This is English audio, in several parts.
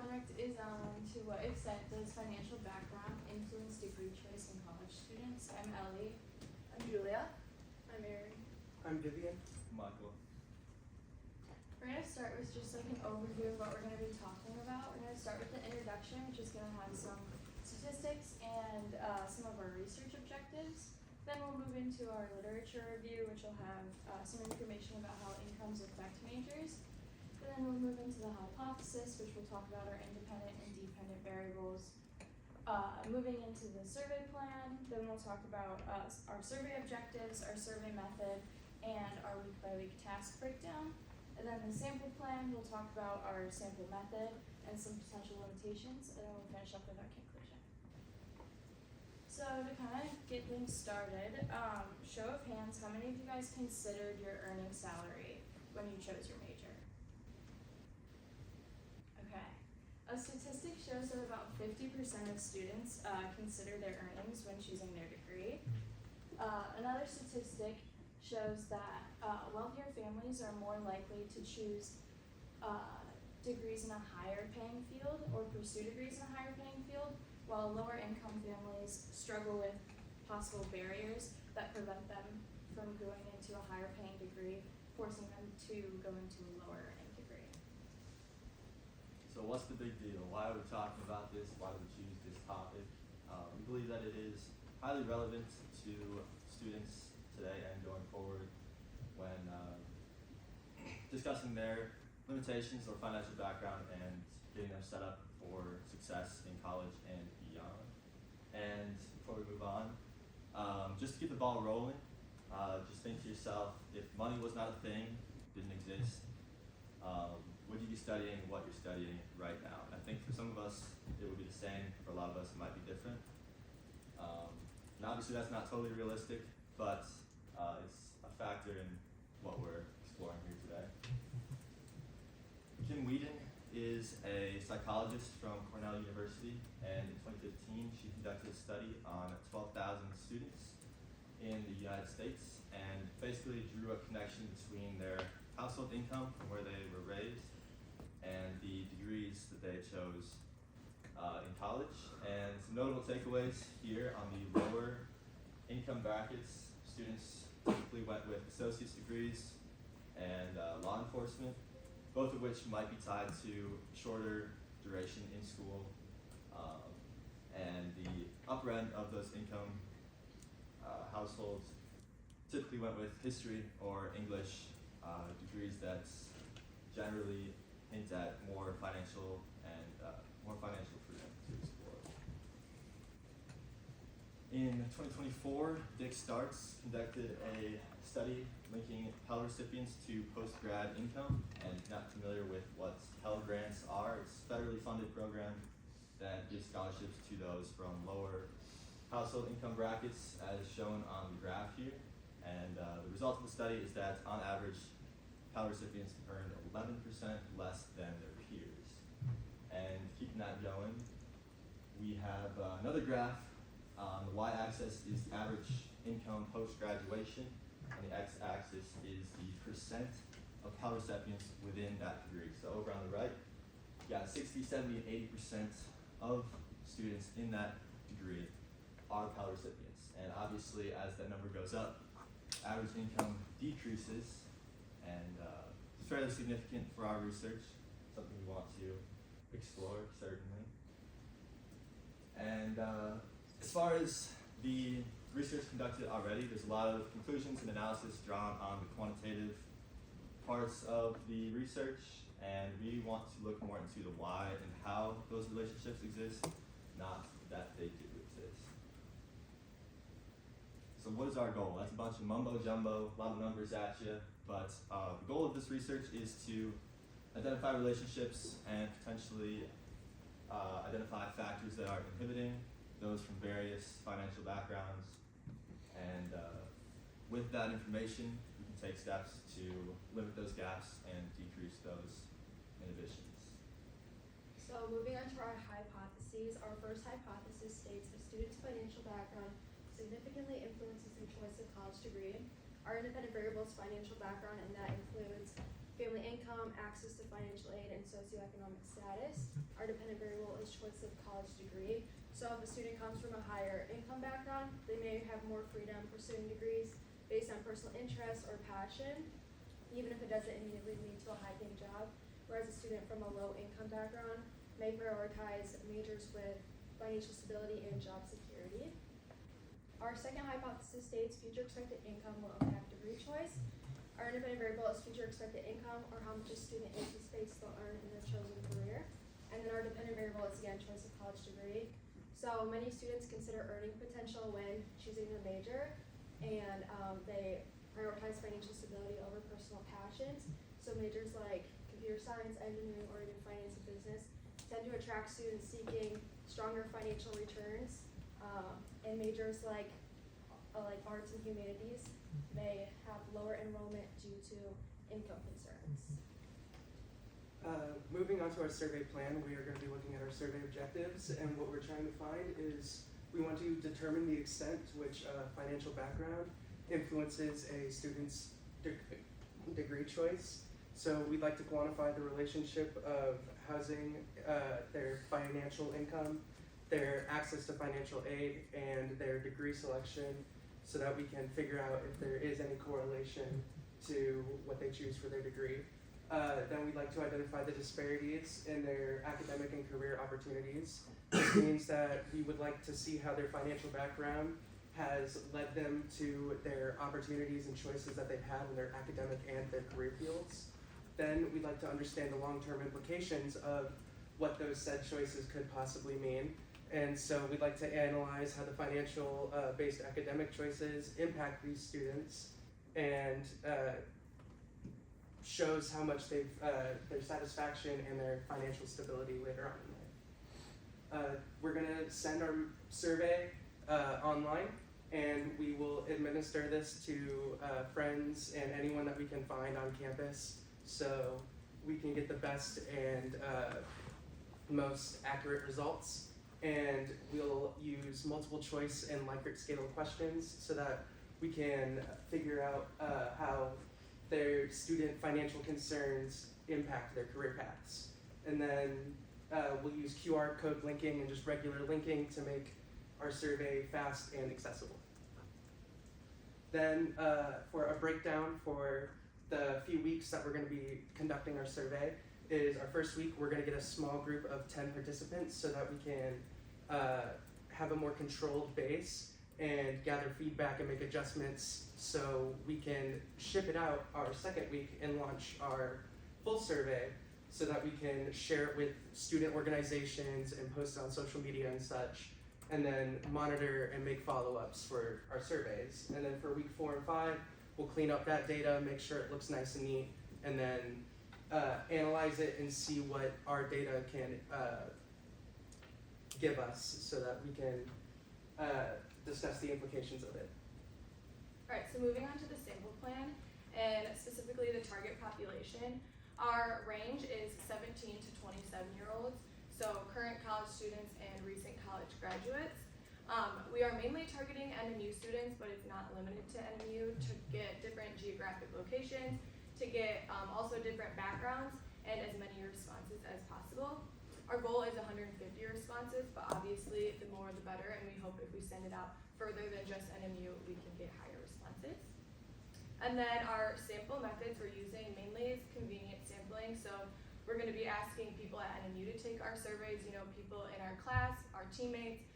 project is to what extent does financial background influence degree choice in college students? I'm Ellie. I'm Julia. I'm Erin. I'm Vivian. Michael. We're going to start with just like an overview of what we're going to be talking about. We're going to start with the introduction, which is going to have some statistics and some of our research objectives. Then we'll move into our literature review, which will have some information about how incomes affect majors. And then we'll move into the hypothesis, which will talk about our independent and dependent variables. Moving into the survey plan, then we'll talk about our survey objectives, our survey method, and our week-by-week task breakdown. And then the sample plan, we'll talk about our sample method and some potential limitations, and then we'll finish up with our conclusion. So to kind of get things started, show of hands, how many of you guys considered your earning salary when you chose your major? Okay. A statistic shows that about 50% of students consider their earnings when choosing their degree. Another statistic shows that wealthier families are more likely to choose degrees in a higher paying field or pursue degrees in a higher paying field, while lower income families struggle with possible barriers that prevent them from going into a higher paying degree, forcing them to go into a lower earning degree. So what's the big deal? Why are we talking about this? Why do we choose this topic? We believe that it is highly relevant to students today and going forward when discussing their limitations or financial background and getting them set up for success in college and beyond. And before we move on, just to get the ball rolling, just think to yourself, if money was not a thing, didn't exist, would you be studying what you're studying right now? And I think for some of us, it would be the same. For a lot of us, it might be different. And obviously that's not totally realistic, but it's a factor in what we're exploring here today. Kim Whedon is a psychologist from Cornell University, and in 2015 she conducted a study on 12,000 students in the United States and basically drew a connection between their household income from where they were raised and the degrees that they chose in college. And some notable takeaways here: on the lower income brackets, students typically went with associate's degrees and law enforcement, both of which might be tied to shorter duration in school. And the upper end of those income households typically went with history or English degrees that generally hint at more financial freedom to explore. In 2024, Dick Starts conducted a study linking Pell recipients to post-grad income. And if you're not familiar with what Pell grants are, it's a federally funded program that gives scholarships to those from lower household income brackets, as shown on the graph here. And the result of the study is that on average, Pell recipients earned 11% less than their peers. And keeping that going, we have another graph. The y-axis is the average income post-graduation, and the x-axis is the percent of Pell recipients within that degree. So over on the right, you got 60, 70, and 80% of students in that degree are Pell recipients. And obviously, as that number goes up, average income decreases, and it's fairly significant for our research, something we want to explore, certainly. And as far as the research conducted already, there's a lot of conclusions and analysis drawn on the quantitative parts of the research, and we want to look more into the why and how those relationships exist, not that they do exist. So what is our goal? That's a bunch of mumbo jumbo, a lot of numbers at you, but the goal of this research is to identify relationships and potentially identify factors that are inhibiting those from various financial backgrounds. And with that information, we can take steps to limit those gaps and decrease those inhibitions. So moving on to our hypotheses, our first hypothesis states a student's financial background significantly influences their choice of college degree. Our independent variables financial background, and that includes family income, access to financial aid, and socioeconomic status. Our dependent variable is choice of college degree. So if a student comes from a higher income background, they may have more freedom pursuing degrees based on personal interest or passion, even if it doesn't immediately lead to a high-paying job. Whereas a student from a low-income background may prioritize majors with financial stability and job security. Our second hypothesis states future expected income will impact degree choice. Our independent variable is future expected income, or how much a student anticipates they'll earn in their chosen career. And then our dependent variable is again choice of college degree. So many students consider earning potential when choosing their major, and they prioritize financial stability over personal passions. So majors like computer science, engineering, or even finance and business tend to attract students seeking stronger financial returns, and majors like arts and humanities may have lower enrollment due to income concerns. Moving on to our survey plan, we are going to be looking at our survey objectives, and what we're trying to find is we want to determine the extent to which financial background influences a student's degree choice. So we'd like to quantify the relationship of housing, their financial income, their access to financial aid, and their degree selection, so that we can figure out if there is any correlation to what they choose for their degree. Then we'd like to identify the disparities in their academic and career opportunities. This means that we would like to see how their financial background has led them to their opportunities and choices that they've had in their academic and their career fields. Then we'd like to understand the long-term implications of what those said choices could possibly mean. And so we'd like to analyze how the financial based academic choices impact these students, and shows how much their satisfaction and their financial stability later on in life. We're gonna send our survey online, and we will administer this to friends and anyone that we can find on campus, so we can get the best and most accurate results. And we'll use multiple choice and Likert scale questions so that we can figure out how their student financial concerns impact their career paths. And then we'll use QR code linking and just regular linking to make our survey fast and accessible. Then for a breakdown for the few weeks that we're going to be conducting our survey is our first week we're going to get a small group of 10 participants so that we can have a more controlled base and gather feedback and make adjustments, so we can ship it out our second week and launch our full survey so that we can share it with student organizations and post it on social media and such, and then monitor and make follow-ups for our surveys. And then for week 4 and 5, we'll clean up that data, make sure it looks nice and neat, and then analyze it and see what our data can give us so that we can discuss the implications of it. Alright, so moving on to the sample plan, and specifically the target population. Our range is 17 to 27-year-olds, so current college students and recent college graduates. We are mainly targeting NMU students, but it's not limited to NMU, to get different geographic locations, to get also different backgrounds, and as many responses as possible. Our goal is 150 responses, but obviously the more the better, and we hope if we send it out further than just NMU, we can get higher responses. And then our sample methods we're using mainly is convenient sampling, so we're going to be asking people at NMU to take our surveys, people in our class, our teammates,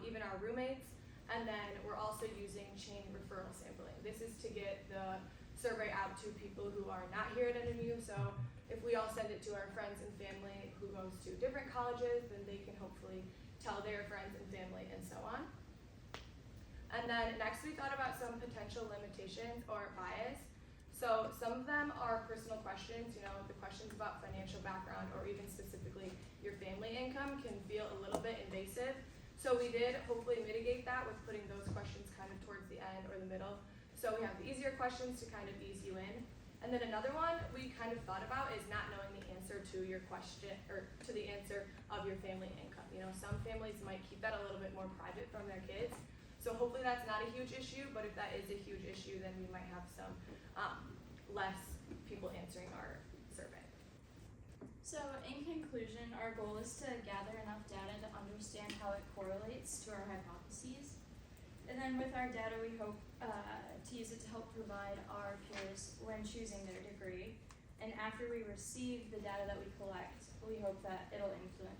even our roommates, and then we're also using chain referral sampling. This is to get the survey out to people who are not here at NMU, so if we all send it to our friends and family who goes to different colleges, then they can hopefully tell their friends and family and so on. And then next we thought about some potential limitations or bias. So some of them are personal questions, the questions about financial background or even specifically your family income can feel a little bit invasive. So we did hopefully mitigate that with putting those questions kind of towards the end or the middle. So we have the easier questions to kind of ease you in. And then another one we kind of thought about is not knowing the answer to your question or to the answer of your family income. Some families might keep that a little bit more private from their kids. So hopefully that's not a huge issue, but if that is a huge issue, then we might have some less people answering our conclusion, our goal is to gather enough data to understand how it correlates to our hypotheses. And then with our data, we hope to use it to help provide our peers when choosing their degree. And after we receive the data that we collect, we hope that it'll influence